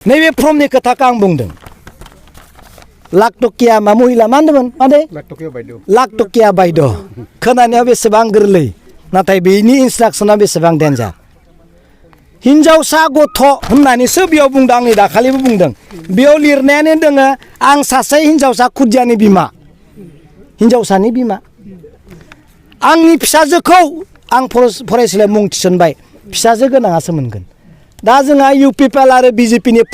नैबे फर्मनि खोथाखौ आं बुंदों लाख टकिया मा महिला मा होनदोंमोन माने लाख टकिया बायद' खोनानायाव बेसेबां गोरलै नाथाय बेनि इन्सट्राक्सना बेसेबां डेन्जार हिनजावसा गथ' होननानैसो बेयाव बुंदों आंनि दाखालिबो बुंदों बेयाव लिरनायानो दोङो आं सासे हिनजावसा खुदियानि बिमा हिनजावसानि बिमा आंनि फिसाजोखौ आं फरायसालियाव मुं थिसनबाय फिसाजो गोनाङासो मोनगोन दा जोंहा UPPL आरो BJPनि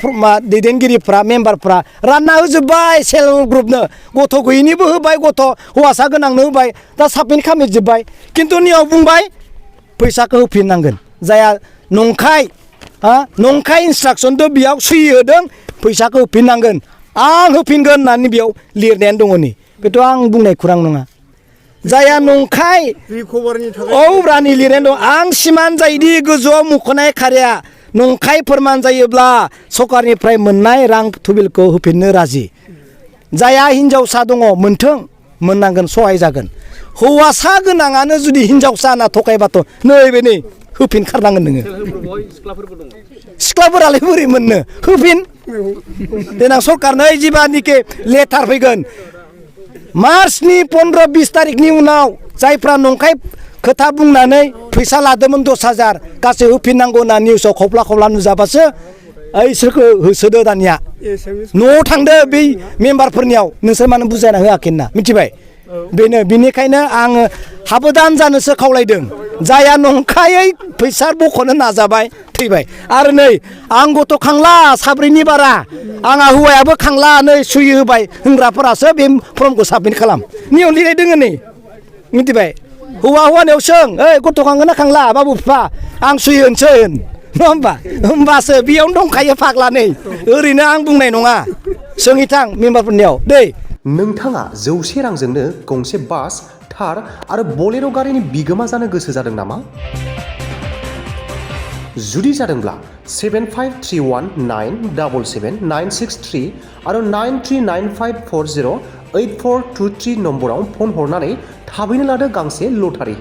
दैदेनगिरिफ्रा मेम्बारफ्रा रानना होजोब्बाय सेल्फ हेल्प ग्रुपनो गथ' गैयिनिबो होबाय गथ' हौवासा गोनांनो होबाय दा साबमिट खालामजोब्बाय खिन्थु नियाव बुंबाय फैसाखौ होफिननांगोन जाया नंखाय इन्सट्राक्सनथ' बेयाव सुहि होदों फैसाखौ होफिननांगोन आं होफिनगोन होननानै बेयाव लिरनायानो दङ नै बेथ' आं बुंनाय खुरां नङा जाया नंखाय औ रानि लिरनाय दं आं सिमान जायदि गोजौआव मुंख'नाय खारिया नंखाय फोरमान जायोब्ला सरकारनिफ्राय मोननाय रां थुबिलखौ होफिननो राजि जाया हिनजावसा दङ मोनथों मोननांगोन सहाय जागोन हौवासा गोनाङानो जुदि हिनजावसा होनना थगायबाथ' नैबे नै होफिनखारनांगोन नोङो सिख्लाफोरालाय बोरै मोननो होफिन देनां सरकारनो जिबानिके लेटार फैगोन मार्चनि 15-20 तारिखनि उनाव जायफ्रा नंखाय खोथा बुंनानै फैसा लादोंमोन 10,000 गासै होफिननांगौ होनना निउसाव खब्ला नुजाबासो इसोरखौ होसोदो दानिया न'आव थांदो बै मेम्बारफोरनियाव नोंसोर मानो बुजायना होआखै होनना मिथिबाय बेनो बिनिखायनो आङो हाबोदान जानोसो खावलायदों जाया नंखायै फैसा बख'नो नाजाबाय थैबाय आरो नै आं गथ' खांला साब्रैनि बारा आंहा हौवायाबो खांला नै सुहि होबाय होनग्राफोरासो बे फर्मखौ साबमिट खालाम नियाव लिरनाय दोङो नै मिथिबाय हौवानियाव सों ओइ गथ' खांगोन ना खांला बाबु बिफा आं सुहि होनसै होन नङा होमबा होमबासो बेयावनो दंखायो फाग्ला नै ओरैनो आं बुंनाय नङा सोंहैथां मेम्बारफोरनियाव दै नोंथाङा 100 रांजोंनो गंसे बास थार आरो बलेर' गारिनि बिगोमा जानो गोसो जादों नामा जुदि जादोंब्ला 7531977963 आरो 9395408423 नम्बराव फन हरनानै थाबैनो लादो गांसे लटारि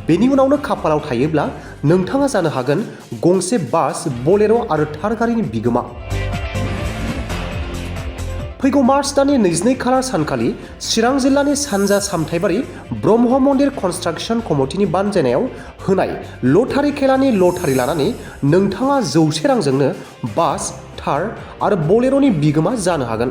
बेनि उनावनो खाफालाव थायोब्ला नोंथाङा जानो हागोन गंसे बास बलेर' आरो थार गारिनि बिगोमा फैगौ मार्च दाननि 22 खालार सानखालि चिरां जिल्लानि सानजा सामथाइबारि ब्रह्म मन्दिर कनस्ट्राक्सन कमिटिनि बानजायनायाव होनाय लटारि खेलानि लटारि लानानै नोंथाङा 100 रांजोंनो बास थार आरो बलेर'नि बिगोमा जानो हागोन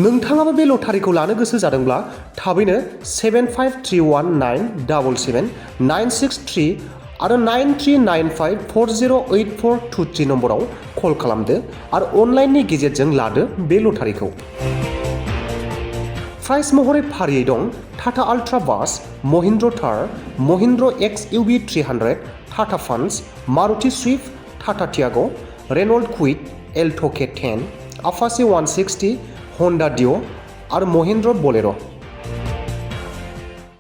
नोंथाङाबो बे लटारिखौ लानो गोसो जादोंब्ला थाबैनो 7531777963 आरो 9395408423 नम्बराव कल खालामदो आरो अनलाइननि गेजेरजों लादो बे लटारिखौ प्राइज महरै फारियै दं टाटा आल्ट्रा बास Mahindra Thar Mahindra XUV 300 Tata Punch Maruti Swift Tata Tiago' Renault Kwid Alto' K10 Apache 160 Honda Dio Hero Mahindra बलेर'